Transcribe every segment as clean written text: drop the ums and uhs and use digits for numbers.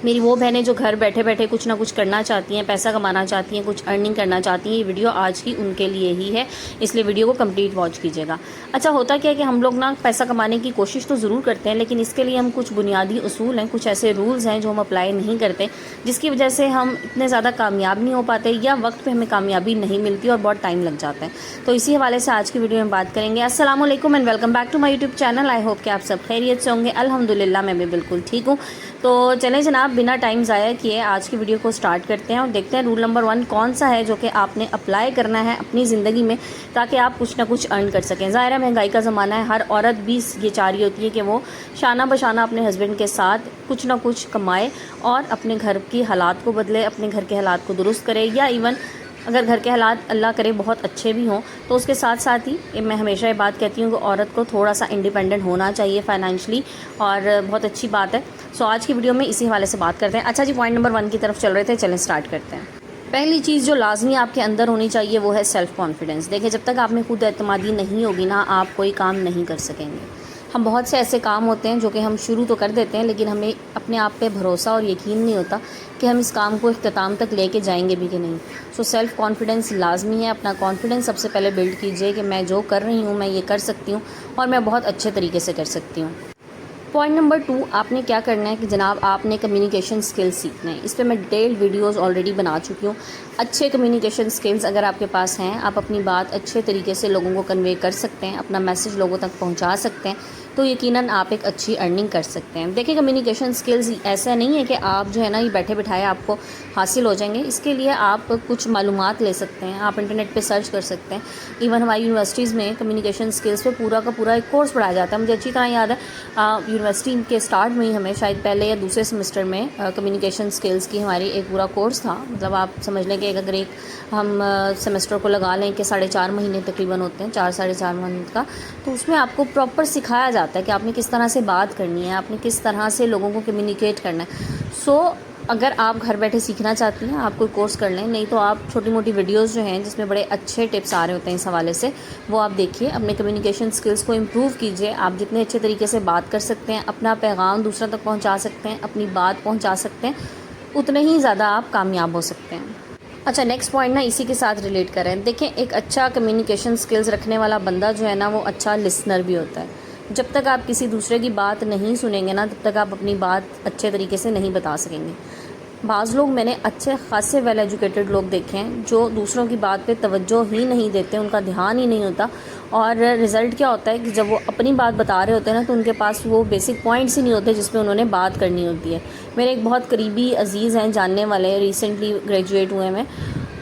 میری وہ بہنیں جو گھر بیٹھے بیٹھے کچھ نہ کچھ کرنا چاہتی ہیں، پیسہ کمانا چاہتی ہیں، کچھ ارننگ کرنا چاہتی ہیں، یہ ویڈیو آج کی ان کے لیے ہی ہے، اس لیے ویڈیو کو کمپلیٹ واچ کیجیے گا۔ اچھا ہوتا کیا ہے کہ ہم لوگ نا پیسہ کمانے کی کوشش تو ضرور کرتے ہیں، لیکن اس کے لیے ہم کچھ بنیادی اصول ہیں، کچھ ایسے رولز ہیں جو ہم اپلائی نہیں کرتے، جس کی وجہ سے ہم اتنے زیادہ کامیاب نہیں ہو پاتے یا وقت پہ ہمیں کامیابی نہیں ملتی اور بہت ٹائم لگ جاتا ہے۔ تو اسی حوالے سے آج کی ویڈیو میں بات کریں گے۔ السلام علیکم and welcome back to my YouTube channel. I hope کہ آپ سب خیریت سے ہوں گے۔ الحمدللہ میں بھی بالکل ٹھیک ہوں۔ تو چلیں جناب، بنا ٹائم ضائع کیے آج کی ویڈیو کو سٹارٹ کرتے ہیں اور دیکھتے ہیں رول نمبر 1 کون سا ہے جو کہ آپ نے اپلائی کرنا ہے اپنی زندگی میں، تاکہ آپ کچھ نہ کچھ ارن کر سکیں۔ ظاہر ہے مہنگائی کا زمانہ ہے، ہر عورت بھی یہ چاہ رہی ہوتی ہے کہ وہ شانہ بشانہ اپنے ہسبینڈ کے ساتھ کچھ نہ کچھ کمائے اور اپنے گھر کی حالات کو بدلے، اپنے گھر کے حالات کو درست کرے، یا ایون اگر گھر کے حالات اللہ کرے بہت اچھے بھی ہوں تو اس کے ساتھ ساتھ ہی میں ہمیشہ یہ بات کہتی ہوں کہ عورت کو تھوڑا سا انڈیپینڈنٹ ہونا چاہیے فائنینشلی، اور بہت اچھی بات ہے۔ سو آج کی ویڈیو میں اسی حوالے سے بات کرتے ہیں۔ اچھا جی، پوائنٹ نمبر 1 کی طرف چل رہے تھے، چلیں سٹارٹ کرتے ہیں۔ پہلی چیز جو لازمی آپ کے اندر ہونی چاہیے وہ ہے سیلف کانفیڈنس۔ دیکھیں، جب تک آپ میں خود اعتمادی نہیں ہوگی نا، آپ کوئی کام نہیں کر سکیں گے۔ ہم بہت سے ایسے کام ہوتے ہیں جو کہ ہم شروع تو کر دیتے ہیں، لیکن ہمیں اپنے آپ پہ بھروسہ اور یقین نہیں ہوتا کہ ہم اس کام کو اختتام تک لے کے جائیں گے بھی کہ نہیں۔ سو سیلف کانفیڈنس لازمی ہے۔ اپنا کانفیڈنس سب سے پہلے بلڈ کیجئے کہ میں جو کر رہی ہوں میں یہ کر سکتی ہوں اور میں بہت اچھے طریقے سے کر سکتی ہوں۔ پوائنٹ نمبر 2، آپ نے کیا کرنا ہے کہ جناب آپ نے کمیونیکیشن سکلز سیکھنا ہے۔ اس پہ میں ڈیٹیلڈ ویڈیوز آلریڈی بنا چکی ہوں۔ اچھے کمیونیکیشن سکلز اگر آپ کے پاس ہیں، آپ اپنی بات اچھے طریقے سے لوگوں کو کنوے کر سکتے ہیں، اپنا میسج لوگوں تک پہنچا سکتے ہیں، تو یقیناً آپ ایک اچھی ارننگ کر سکتے ہیں۔ دیکھیں، کمیونیکیشن سکلز ایسا نہیں ہے کہ آپ جو ہے نا یہ بیٹھے بٹھائے آپ کو حاصل ہو جائیں گے۔ اس کے لیے آپ کچھ معلومات لے سکتے ہیں، آپ انٹرنیٹ پہ سرچ کر سکتے ہیں۔ ایون ہماری یونیورسٹیز میں کمیونیکیشن سکلز پہ پورا کا پورا ایک کورس پڑھایا جاتا ہے۔ مجھے اچھی طرح یاد ہے، یونیورسٹی کے سٹارٹ میں ہی ہمیں شاید پہلے یا دوسرے سیمسٹر میں کمیونیکیشن سکلز کی ہماری ایک پورا کورس تھا۔ مطلب آپ سمجھ لیں کہ اگر ایک ہم سیمسٹر کو لگا لیں کہ 4.5 مہینے تقریباً ہوتے ہیں، 4-4.5 مہینے کا، تو اس میں آپ کو پراپر سکھایا جاتا ہے کہ آپ نے کس طرح سے بات کرنی ہے، آپ نے کس طرح سے لوگوں کو کمیونیکیٹ کرنا ہے۔ سو اگر آپ گھر بیٹھے سیکھنا چاہتی ہیں، آپ کوئی کورس کر لیں، نہیں تو آپ چھوٹی موٹی ویڈیوز جو ہیں جس میں بڑے اچھے ٹپس آ رہے ہوتے ہیں اس حوالے سے، وہ آپ دیکھیے، اپنے کمیونیکیشن سکلز کو امپروو کیجیے۔ آپ جتنے اچھے طریقے سے بات کر سکتے ہیں، اپنا پیغام دوسروں تک پہنچا سکتے ہیں، اپنی بات پہنچا سکتے ہیں، اتنے ہی زیادہ آپ کامیاب ہو سکتے ہیں۔ اچھا، نیکسٹ پوائنٹ نا اسی کے ساتھ ریلیٹ کریں۔ دیکھیں، ایک اچھا کمیونیکیشن سکلز رکھنے والا بندہ جو ہے نا وہ اچھا لسنر بھی ہوتا ہے۔ جب تک آپ کسی دوسرے کی بات نہیں سنیں گے نا، تب تک آپ اپنی بات اچھے طریقے سے نہیں بتا سکیں گے۔ بعض لوگ، میں نے اچھے خاصے ویل ایجوکیٹڈ لوگ دیکھے ہیں جو دوسروں کی بات پہ توجہ ہی نہیں دیتے، ان کا دھیان ہی نہیں ہوتا، اور رزلٹ کیا ہوتا ہے کہ جب وہ اپنی بات بتا رہے ہوتے ہیں نا تو ان کے پاس وہ بیسک پوائنٹس ہی نہیں ہوتے جس پہ انہوں نے بات کرنی ہوتی ہے۔ میرے ایک بہت قریبی عزیز ہیں، جاننے والے، ریسنٹلی گریجویٹ ہوئے ہیں۔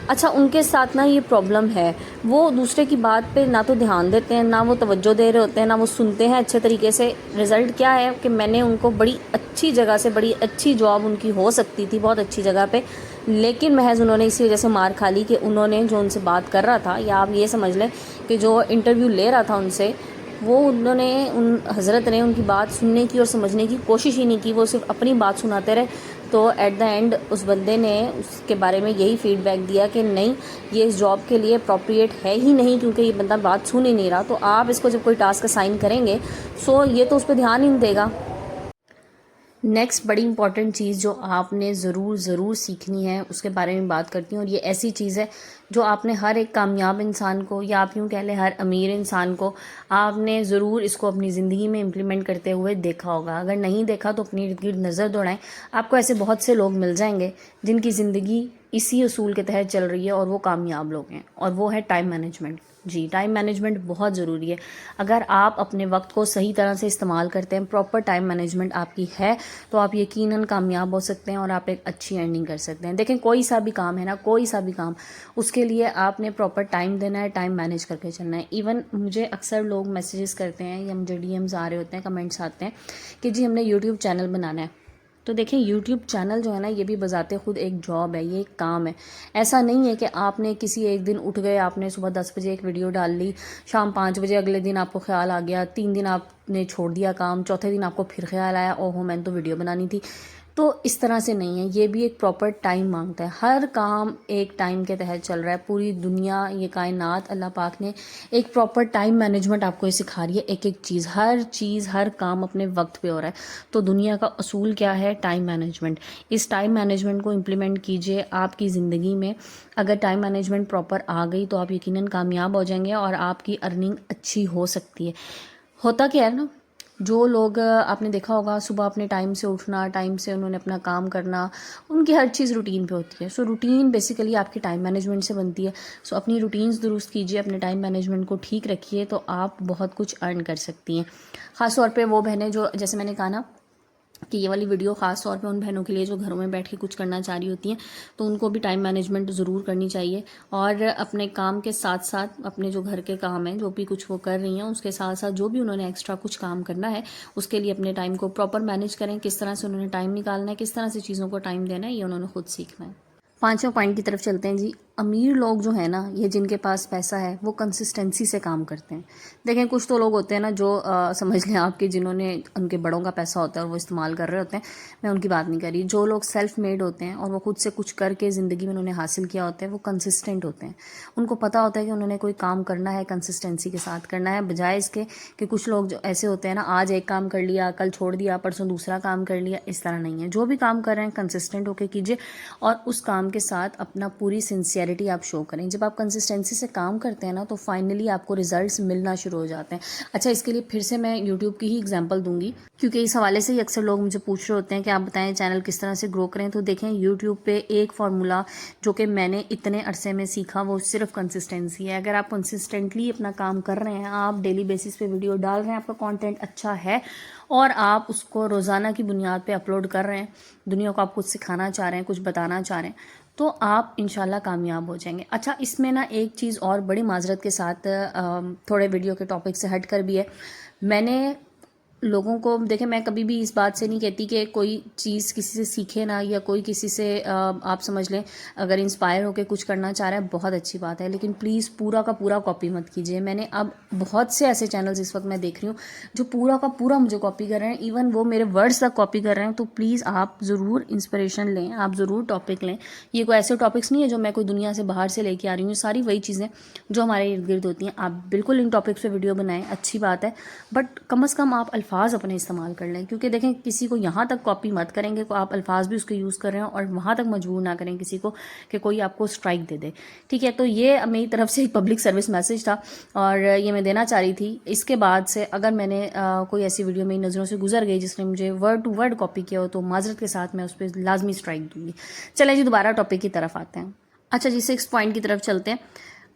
اچھا، ان کے ساتھ نا یہ پرابلم ہے، وہ دوسرے کی بات پہ نہ تو دھیان دیتے ہیں، نہ وہ توجہ دے رہے ہوتے ہیں، نہ وہ سنتے ہیں اچھے طریقے سے۔ رزلٹ کیا ہے کہ میں نے ان کو بڑی اچھی جگہ سے، بڑی اچھی جاب ان کی ہو سکتی تھی بہت اچھی جگہ پہ، لیکن محض انہوں نے اسی وجہ سے مار کھا لی کہ انہوں نے جو ان سے بات کر رہا تھا، یا آپ یہ سمجھ لیں کہ جو انٹرویو لے رہا تھا ان سے، وہ انہوں نے ان حضرت نے ان کی بات سننے کی اور سمجھنے کی کوشش ہی نہیں کی، وہ صرف اپنی بات سناتے رہے۔ تو ایٹ دا اینڈ اس بندے نے اس کے بارے میں یہی فیڈ بیک دیا کہ نہیں، یہ اس جاب کے لیے اپروپریٹ ہے ہی نہیں، کیونکہ یہ بندہ بات سن ہی نہیں رہا۔ تو آپ اس کو جب کوئی ٹاسک اسائن کریں گے، سو یہ تو اس پہ دھیان ہی نہیں دے گا۔ نیکسٹ بڑی امپورٹنٹ چیز جو آپ نے ضرور سیکھنی ہے، اس کے بارے میں بات کرتی ہوں، اور یہ ایسی چیز ہے جو آپ نے ہر ایک کامیاب انسان کو، یا آپ یوں کہہ لیں ہر امیر انسان کو، آپ نے ضرور اس کو اپنی زندگی میں امپلیمنٹ کرتے ہوئے دیکھا ہوگا۔ اگر نہیں دیکھا تو اپنی ارد گرد نظر دوڑائیں، آپ کو ایسے بہت سے لوگ مل جائیں گے جن کی زندگی اسی اصول کے تحت چل رہی ہے اور وہ کامیاب لوگ ہیں، اور وہ ہے ٹائم مینجمنٹ۔ جی، ٹائم مینجمنٹ بہت ضروری ہے۔ اگر آپ اپنے وقت کو صحیح طرح سے استعمال کرتے ہیں، پراپر ٹائم مینجمنٹ آپ کی ہے، تو آپ یقیناً کامیاب ہو سکتے ہیں اور آپ ایک اچھی ارننگ کر سکتے ہیں۔ دیکھیں، کوئی سا بھی کام ہے نا، کوئی سا بھی کام، اس کے لیے آپ نے پراپر ٹائم دینا ہے، ٹائم مینیج کر کے چلنا ہے۔ ایون مجھے اکثر لوگ میسیجز کرتے ہیں یا مجھے ڈی ایمز آ رہے ہوتے ہیں، کمنٹس آتے ہیں کہ جی ہم نے یوٹیوب چینل بنانا ہے۔ تو دیکھیں، یوٹیوب چینل جو ہے نا یہ بھی بذات خود ایک جاب ہے، یہ ایک کام ہے۔ ایسا نہیں ہے کہ آپ نے کسی ایک دن اٹھ گئے، آپ نے صبح 10 بجے ایک ویڈیو ڈال لی، شام 5 بجے اگلے دن آپ کو خیال آ گیا، 3 دن آپ نے چھوڑ دیا کام، چوتھے دن آپ کو پھر خیال آیا، اوہ میں نے تو ویڈیو بنانی تھی۔ تو اس طرح سے نہیں ہے، یہ بھی ایک پراپر ٹائم مانگتا ہے. ہر کام ایک ٹائم کے تحت چل رہا ہے. پوری دنیا، یہ کائنات، اللہ پاک نے ایک پراپر ٹائم مینجمنٹ آپ کو یہ سکھا رہی ہے. ایک ایک چیز، ہر کام اپنے وقت پہ ہو رہا ہے. تو دنیا کا اصول کیا ہے؟ Time management. اس ٹائم مینجمنٹ کو امپلیمنٹ کیجئے آپ کی زندگی میں. اگر ٹائم مینجمنٹ پراپر آ گئی تو آپ یقیناً کامیاب ہو جائیں گے اور آپ کی ارننگ اچھی ہو سکتی ہے. ہوتا کیا ہے نا، جو لوگ آپ نے دیکھا ہوگا صبح اپنے ٹائم سے اٹھنا، ٹائم سے انہوں نے اپنا کام کرنا، ان کی ہر چیز روٹین پہ ہوتی ہے. سو روٹین بیسیکلی آپ کی ٹائم مینجمنٹ سے بنتی ہے. سو اپنی روٹینز درست کیجیے، اپنے ٹائم مینجمنٹ کو ٹھیک رکھیے تو آپ بہت کچھ ارن کر سکتی ہیں. خاص طور پہ وہ بہنیں جو، جیسے میں نے کہا نا کہ یہ والی ویڈیو خاص طور پہ ان بہنوں کے لیے جو گھروں میں بیٹھ کے کچھ کرنا چاہ رہی ہوتی ہیں، تو ان کو بھی ٹائم مینجمنٹ ضرور کرنی چاہیے. اور اپنے کام کے ساتھ ساتھ اپنے جو گھر کے کام ہیں، جو بھی کچھ وہ کر رہی ہیں، اس کے ساتھ ساتھ جو بھی انہوں نے ایکسٹرا کچھ کام کرنا ہے، اس کے لیے اپنے ٹائم کو پراپر مینیج کریں. کس طرح سے انہوں نے ٹائم نکالنا ہے، کس طرح سے چیزوں کو ٹائم دینا ہے، یہ انہوں نے خود سیکھنا ہے. 5واں پوائنٹ کی طرف چلتے ہیں جی. امیر لوگ جو ہیں نا، یہ جن کے پاس پیسہ ہے، وہ کنسسٹنسی سے کام کرتے ہیں. دیکھیں کچھ تو لوگ ہوتے ہیں نا جو سمجھ لیں آپ کے، جنہوں نے ان کے بڑوں کا پیسہ ہوتا ہے اور وہ استعمال کر رہے ہوتے ہیں. میں ان کی بات نہیں کر رہی. جو لوگ سیلف میڈ ہوتے ہیں اور وہ خود سے کچھ کر کے زندگی میں انہوں نے حاصل کیا ہوتا ہے، وہ کنسسٹنٹ ہوتے ہیں. ان کو پتہ ہوتا ہے کہ انہوں نے کوئی کام کرنا ہے، کنسسٹنسی کے ساتھ کرنا ہے، بجائے اس کے کہ کچھ لوگ جو ایسے ہوتے ہیں نا، آج ایک کام کر لیا، کل چھوڑ دیا، پرسوں دوسرا کام کر لیا. اس طرح نہیں ہے. جو بھی کام کر رہے ہیں کنسسٹنٹ ہو کے کیجیے اور اس کام کے ساتھ اپنا پوری سنسیئرٹی آپ شو کریں. جب آپ کنسسٹنسی سے کام کرتے ہیں نا، تو فائنلی آپ کو ریزلٹس ملنا شروع ہو جاتے ہیں. اچھا، اس کے لیے پھر سے میں یوٹیوب کی ہی اگزامپل دوں گی، کیونکہ اس حوالے سے ہی اکثر لوگ مجھے پوچھ رہے ہوتے ہیں کہ آپ بتائیں چینل کس طرح سے گرو کریں. تو دیکھیں یوٹیوب پہ ایک فارمولا جو کہ میں نے اتنے عرصے میں سیکھا، وہ صرف کنسسٹنسی ہے. اگر آپ کنسسٹنٹلی اپنا کام کر رہے ہیں، آپ ڈیلی بیسس پہ ویڈیو ڈال رہے ہیں، آپ کا کانٹینٹ اچھا ہے اور آپ اس کو روزانہ کی بنیاد پہ اپلوڈ کر رہے ہیں، دنیا کو آپ کچھ سکھانا چاہ رہے ہیں، کچھ بتانا چاہ رہے ہیں، تو آپ انشاءاللہ کامیاب ہو جائیں گے. اچھا، اس میں نا ایک چیز اور بڑی معذرت کے ساتھ تھوڑے ویڈیو کے ٹاپک سے ہٹ کر بھی ہے. میں نے لوگوں کو، دیکھیں میں کبھی بھی اس بات سے نہیں کہتی کہ کوئی چیز کسی سے سیکھے نا، یا کوئی کسی سے آپ سمجھ لیں اگر انسپائر ہو کے کچھ کرنا چاہ رہا ہے بہت اچھی بات ہے، لیکن پلیز پورا کا پورا کاپی مت کیجیے. میں نے اب بہت سے ایسے چینلز اس وقت میں دیکھ رہی ہوں جو پورا کا پورا مجھے کاپی کر رہے ہیں، ایون وہ میرے ورڈز تک کاپی کر رہے ہیں. تو پلیز آپ ضرور انسپریشن لیں، آپ ضرور ٹاپک لیں. یہ کوئی ایسے ٹاپکس نہیں ہے جو میں کوئی دنیا سے باہر سے لے کے آ رہی ہوں، ساری وہی چیزیں جو ہمارے ارد گرد ہوتی ہیں. آپ بالکل ان ٹاپکس پہ ویڈیو بنائیں، اچھی بات ہے، بٹ کم از کم آپ الفاظ اپنے استعمال کر لیں. کیونکہ دیکھیں کسی کو یہاں تک کاپی مت کریں گے، آپ الفاظ بھی اس کے یوز کر رہے ہیں، اور وہاں تک مجبور نہ کریں کسی کو کہ کوئی آپ کو اسٹرائک دے دے. ٹھیک ہے، تو یہ میری طرف سے ایک پبلک سروس میسج تھا اور یہ میں دینا چاہ رہی تھی. اس کے بعد سے اگر میں نے کوئی ایسی ویڈیو میری نظروں سے گزر گئی جس نے مجھے ورڈ ٹو ورڈ کاپی کیا ہو، تو معذرت کے ساتھ میں اس پہ لازمی اسٹرائک دوں گی. چلیں جی، دوبارہ ٹاپک کی طرف آتے ہیں. اچھا جی، 6 پوائنٹ کی طرف چلتے ہیں.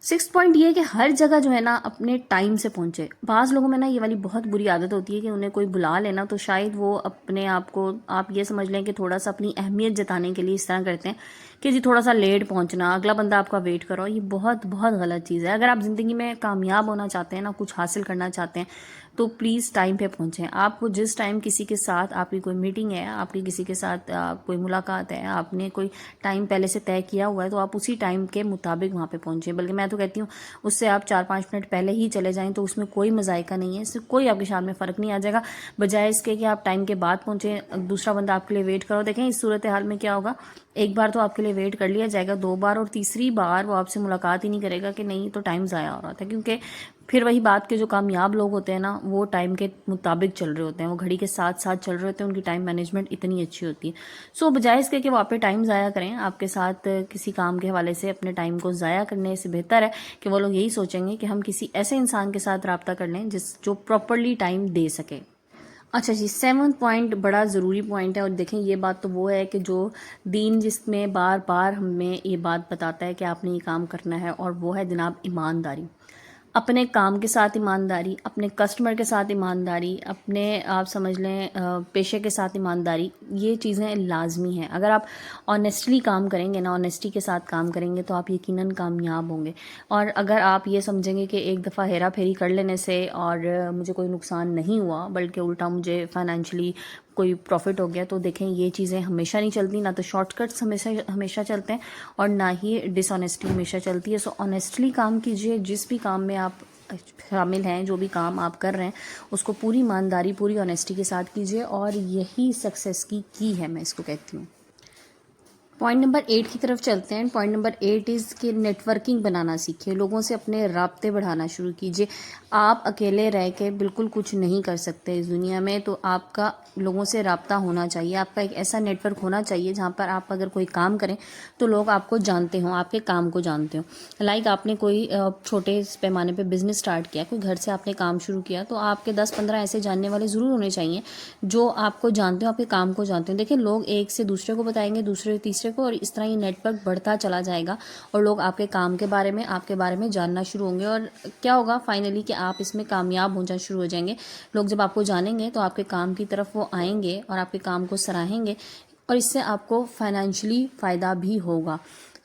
6 پوائنٹ یہ ہے کہ ہر جگہ جو ہے نا اپنے ٹائم سے پہنچے. بعض لوگوں میں نا یہ والی بہت بری عادت ہوتی ہے کہ انہیں کوئی بلا لینا تو شاید وہ اپنے آپ کو، آپ یہ سمجھ لیں کہ تھوڑا سا اپنی اہمیت جتانے کے لیے اس طرح کرتے ہیں کہ جی تھوڑا سا لیٹ پہنچنا، اگلا بندہ آپ کا ویٹ کرو. یہ بہت بہت غلط چیز ہے. اگر آپ زندگی میں کامیاب ہونا چاہتے ہیں نا، کچھ حاصل کرنا چاہتے ہیں، تو پلیز ٹائم پہ پہنچیں. آپ کو جس ٹائم کسی کے ساتھ آپ کی کوئی میٹنگ ہے، آپ کی کسی کے ساتھ کوئی ملاقات ہے، آپ نے کوئی ٹائم پہلے سے طے کیا ہوا ہے، تو آپ اسی ٹائم کے مطابق وہاں پہ پہنچیں. بلکہ میں تو کہتی ہوں اس سے آپ 4-5 منٹ پہلے ہی چلے جائیں تو اس میں کوئی مذائقہ نہیں ہے، اس سے کوئی آپ کی شان میں فرق نہیں آ جائے گا، بجائے اس کے کہ آپ ٹائم کے بعد پہنچیں، دوسرا بندہ آپ کے لیے ویٹ کرو. دیکھیں اس صورتحال میں کیا ہوگا، ایک بار تو آپ کے لیے ویٹ کر لیا جائے گا، 2 بار، اور تیسری بار وہ آپ سے ملاقات ہی نہیں کرے گا کہ نہیں تو ٹائم ضائع ہو رہا تھا. کیونکہ پھر وہی بات کہ جو کامیاب لوگ ہوتے ہیں نا، وہ ٹائم کے مطابق چل رہے ہوتے ہیں، وہ گھڑی کے ساتھ ساتھ چل رہے ہوتے ہیں، ان کی ٹائم مینجمنٹ اتنی اچھی ہوتی ہے. سو بجائے اس کے کہ وہ آپ پہ ٹائم ضائع کریں، آپ کے ساتھ کسی کام کے حوالے سے اپنے ٹائم کو ضائع کرنے سے بہتر ہے کہ وہ لوگ یہی سوچیں گے کہ ہم کسی ایسے انسان کے ساتھ رابطہ کر لیں جو پراپرلی ٹائم دے سکے. اچھا جی، 7 پوائنٹ بڑا ضروری پوائنٹ ہے. اور دیکھیں یہ بات تو وہ ہے کہ جو دین جس میں بار بار ہمیں یہ بات بتاتا ہے کہ آپ نے یہ کام کرنا ہے، اور وہ ہے جناب ایمانداری. اپنے کام کے ساتھ ایمانداری، اپنے کسٹمر کے ساتھ ایمانداری، اپنے آپ سمجھ لیں پیشے کے ساتھ ایمانداری، یہ چیزیں لازمی ہیں. اگر آپ آنیسٹلی کام کریں گے نا، آنیسٹی کے ساتھ کام کریں گے، تو آپ یقیناً کامیاب ہوں گے. اور اگر آپ یہ سمجھیں گے کہ ایک دفعہ ہیرا پھیری کر لینے سے اور مجھے کوئی نقصان نہیں ہوا، بلکہ الٹا مجھے فائنینشلی کوئی پروفٹ ہو گیا، تو دیکھیں یہ چیزیں ہمیشہ نہیں چلتی. نہ تو شارٹ کٹس ہمیشہ چلتے ہیں اور نہ ہی ڈس آنیسٹی ہمیشہ چلتی ہے. سو آنیسٹلی کام کیجئے، جس بھی کام میں آپ شامل ہیں، جو بھی کام آپ کر رہے ہیں اس کو پوری ایمانداری، پوری آنیسٹی کے ساتھ کیجیے، اور یہی سکسیس کی ہے، میں اس کو کہتی ہوں۔ پوائنٹ نمبر 8 کی طرف چلتے ہیں۔ پوائنٹ نمبر 8 از کہ نیٹ ورکنگ بنانا سیکھیے، لوگوں سے اپنے رابطے بڑھانا شروع کیجیے۔ آپ اکیلے رہ کے بالکل کچھ نہیں کر سکتے اس دنیا میں، تو آپ کا لوگوں سے رابطہ ہونا چاہیے، آپ کا ایک ایسا نیٹ ورک ہونا چاہیے جہاں پر آپ اگر کوئی کام کریں تو لوگ آپ کو جانتے ہوں، آپ کے کام کو جانتے ہوں۔ لائک آپ نے کوئی چھوٹے پیمانے پہ بزنس سٹارٹ کیا، کوئی گھر سے آپ نے کام شروع کیا، تو آپ کے 10-15 ایسے جاننے والے ضرور ہونے چاہیے جو آپ کو جانتے ہوں، آپ کے کام کو جانتے ہیں۔ دیکھیں، لوگ ایک سے دوسرے کو بتائیں گے، دوسرے تیسرے کو، اور اس طرح یہ نیٹ ورک بڑھتا چلا جائے گا، اور لوگ آپ کے کام کے بارے میں، آپ کے بارے میں جاننا شروع ہوں گے، اور کیا ہوگا فائنلی کہ آپ اس میں کامیاب ہو جانا شروع ہو جائیں گے۔ لوگ جب آپ کو جانیں گے تو آپ کے کام کی طرف وہ آئیں گے اور آپ کے کام کو سراہیں گے، اور اس سے آپ کو فائنینشلی فائدہ بھی ہوگا۔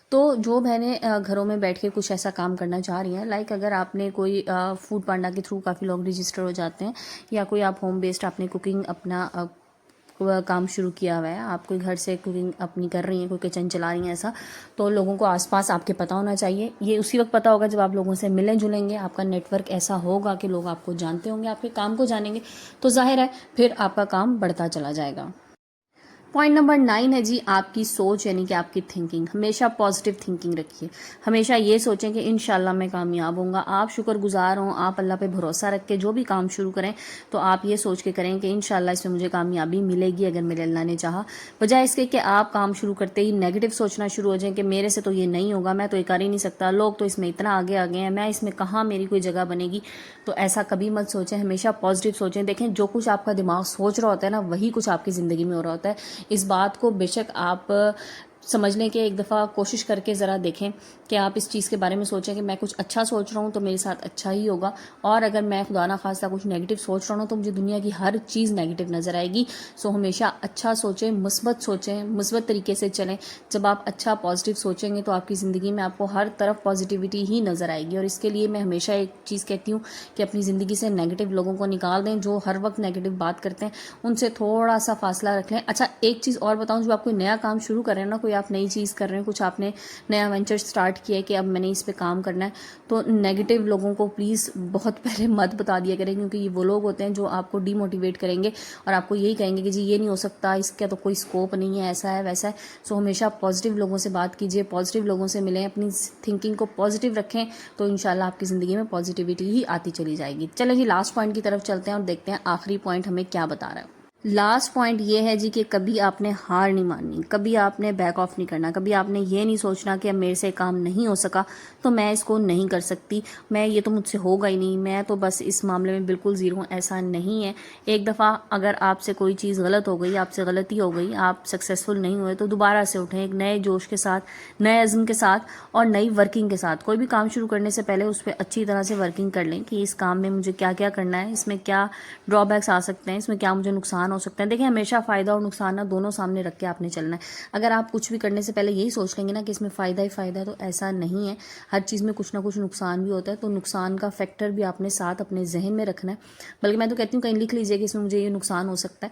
تو جو بہنیں گھروں میں بیٹھ کے کچھ ایسا کام کرنا چاہ رہی ہیں، لائک اگر آپ نے کوئی فوڈ پانڈا کے تھرو کافی لوگ رجسٹر ہو جاتے ہیں، یا کوئی آپ ہوم بیسڈ آپ نے کوکنگ اپنا کام شروع کیا ہوا ہے، آپ کوئی گھر سے کوکنگ اپنی کر رہی ہیں، کوئی کچن چلا رہی ہیں ایسا، تو لوگوں کو آس پاس آپ کے پتہ ہونا چاہیے۔ یہ اسی وقت پتہ ہوگا جب آپ لوگوں سے ملیں جلیں گے، آپ کا نیٹ ورک ایسا ہوگا کہ لوگ آپ کو جانتے ہوں گے، آپ کے کام کو جانیں گے، تو ظاہر ہے پھر آپ کا کام بڑھتا چلا جائے گا۔ پوائنٹ نمبر 9 ہے جی آپ کی سوچ، یعنی کہ آپ کی تھنکنگ۔ ہمیشہ پازیٹیو تھنکنگ رکھیے، ہمیشہ یہ سوچیں کہ انشاءاللہ میں کامیاب ہوں گا۔ آپ شکر گزار ہوں، آپ اللہ پہ بھروسہ رکھ کے جو بھی کام شروع کریں تو آپ یہ سوچ کے کریں کہ انشاءاللہ اس میں مجھے کامیابی ملے گی اگر میرے اللہ نے چاہا، بجائے اس کے کہ آپ کام شروع کرتے ہی نیگیٹو سوچنا شروع ہو جائیں کہ میرے سے تو یہ نہیں ہوگا، میں تو یہ کر ہی نہیں سکتا، لوگ تو اس میں اتنا آگے آگے ہیں، میں اس میں کہاں میری کوئی جگہ بنے گی۔ تو ایسا کبھی مت سوچیں، ہمیشہ پازیٹیو سوچیں۔ دیکھیں، جو کچھ آپ کا دماغ سوچ رہا ہوتا ہے نا، وہی کچھ آپ کی زندگی میں ہو رہا ہوتا ہے۔ اس بات کو بے شک آپ سمجھ لیں کہ ایک دفعہ کوشش کر کے ذرا دیکھیں کہ آپ اس چیز کے بارے میں سوچیں کہ میں کچھ اچھا سوچ رہا ہوں تو میرے ساتھ اچھا ہی ہوگا، اور اگر میں خدا نہ خواستہ کچھ نیگیٹو سوچ رہا ہوں تو مجھے دنیا کی ہر چیز نیگیٹو نظر آئے گی۔ سو ہمیشہ اچھا سوچیں، مثبت سوچیں، مثبت طریقے سے چلیں۔ جب آپ اچھا پازیٹیو سوچیں گے تو آپ کی زندگی میں آپ کو ہر طرف پازیٹیوٹی ہی نظر آئے گی، اور اس کے لیے میں ہمیشہ ایک چیز کہتی ہوں کہ اپنی زندگی سے نیگیٹو لوگوں کو نکال دیں، جو ہر وقت نیگیٹو بات کرتے ہیں ان سے تھوڑا سا فاصلہ رکھ لیں۔ اچھا، ایک چیز اور بتاؤں، جو آپ کوئی نیا کام شروع کر رہے ہیں نا، کوئی آپ نئی چیز کر رہے ہیں، کچھ آپ نے نیا وینچر سٹارٹ کیا ہے کہ اب میں نے اس پہ کام کرنا ہے، تو نیگیٹو لوگوں کو پلیز بہت پہلے مت بتا دیا کریں، کیونکہ یہ وہ لوگ ہوتے ہیں جو آپ کو ڈی موٹیویٹ کریں گے اور آپ کو یہی کہیں گے کہ جی یہ نہیں ہو سکتا، اس کا تو کوئی اسکوپ نہیں ہے، ایسا ہے ویسا ہے۔ سو ہمیشہ پازیٹیو لوگوں سے بات کیجیے، پازیٹیو لوگوں سے ملیں، اپنی تھنکنگ کو پازیٹیو رکھیں، تو انشاءاللہ آپ کی زندگی میں پازیٹیوٹی ہی آتی چلی جائے گی۔ چلیں جی، لاسٹ پوائنٹ کی طرف چلتے ہیں اور دیکھتے ہیں آخری پوائنٹ ہمیں کیا بتا رہا ہے۔ لاسٹ پوائنٹ یہ ہے جی کہ کبھی آپ نے ہار نہیں ماننی، کبھی آپ نے بیک آف نہیں کرنا، کبھی آپ نے یہ نہیں سوچنا کہ اب میرے سے کام نہیں ہو سکا تو میں اس کو نہیں کر سکتی، میں یہ تو مجھ سے ہوگا ہی نہیں، میں تو بس اس معاملے میں بالکل زیرو ہوں۔ ایسا نہیں ہے۔ ایک دفعہ اگر آپ سے کوئی چیز غلط ہو گئی، آپ سے غلطی ہو گئی، آپ سکسیزفل نہیں ہوئے، تو دوبارہ سے اٹھیں، ایک نئے جوش کے ساتھ، نئے عزم کے ساتھ اور نئی ورکنگ کے ساتھ۔ کوئی بھی کام شروع کرنے سے پہلے اس پہ اچھی طرح سے ورکنگ کر لیں کہ اس کام میں مجھے کیا کیا کرنا ہے، اس میں کیا ڈرا بیکس آ سکتے ہیں، اس میں کیا مجھے نقصان ہو سکتے ہیں۔ دیکھیں، ہمیشہ فائدہ اور نقصان دونوں سامنے رکھ کے آپ نے چلنا ہے۔ اگر آپ کچھ بھی کرنے سے پہلے یہی سوچ لیں گے نا کہ اس میں فائدہ ہی فائدہ ہے، تو ایسا نہیں ہے۔ ہر چیز میں کچھ نہ کچھ نقصان بھی ہوتا ہے، تو نقصان کا فیکٹر بھی آپ نے ساتھ اپنے ذہن میں رکھنا ہے۔ بلکہ میں تو کہتی ہوں کہیں لکھ لیجئے کہ اس میں مجھے یہ نقصان ہو سکتا ہے،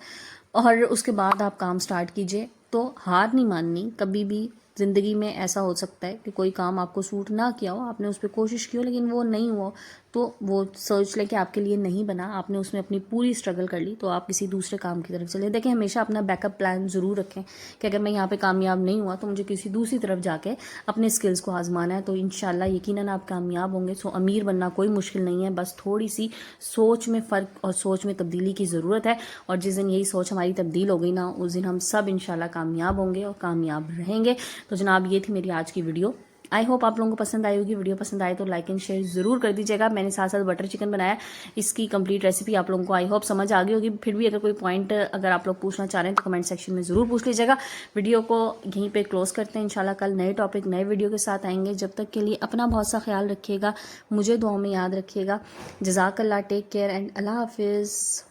اور اس کے بعد آپ کام سٹارٹ کیجئے۔ تو ہار نہیں ماننی کبھی بھی۔ زندگی میں ایسا ہو سکتا ہے کہ کوئی کام آپ کو سوٹ نہ کیا ہو، آپ نے اس پہ کوشش کی ہو لیکن وہ نہیں ہوا، تو وہ سوچ لیں کہ آپ کے لیے نہیں بنا، آپ نے اس میں اپنی پوری اسٹرگل کر لی، تو آپ کسی دوسرے کام کی طرف چلیں۔ دیکھیں، ہمیشہ اپنا بیک اپ پلان ضرور رکھیں کہ اگر میں یہاں پہ کامیاب نہیں ہوا تو مجھے کسی دوسری طرف جا کے اپنے اسکلز کو آزمانا ہے، تو انشاءاللہ یقیناً آپ کامیاب ہوں گے۔ سو امیر بننا کوئی مشکل نہیں ہے، بس تھوڑی سی سوچ میں فرق اور سوچ میں تبدیلی کی ضرورت ہے، اور جس دن یہی سوچ ہماری تبدیل ہو گئی نا، اس دن ہم سب انشاءاللہ کامیاب ہوں گے اور کامیاب رہیں گے۔ تو جناب، یہ تھی میری آج کی ویڈیو۔ آئی ہوپ آپ لوگوں کو پسند آئی ہوگی۔ ویڈیو پسند آئے تو لائک اینڈ شیئر ضرور کر دیجیے گا۔ میں نے ساتھ ساتھ بٹر چکن بنایا، اس کی کمپلیٹ ریسیپی آپ لوگوں کو آئی ہوپ سمجھ آ گئی ہوگی۔ پھر بھی اگر کوئی پوائنٹ اگر آپ لوگ پوچھنا چاہ رہے ہیں تو کمنٹ سیکشن میں ضرور پوچھ لیجیے گا۔ ویڈیو کو یہیں پہ کلوز کرتے ہیں، انشاءاللہ کل نئے ٹاپک نئے ویڈیو کے ساتھ آئیں گے۔ جب تک کے لیے اپنا بہت سا خیال رکھیے گا، مجھے دعاؤں میں یاد رکھیے گا۔ جزاک اللہ، ٹیک کیئر اینڈ اللہ حافظ۔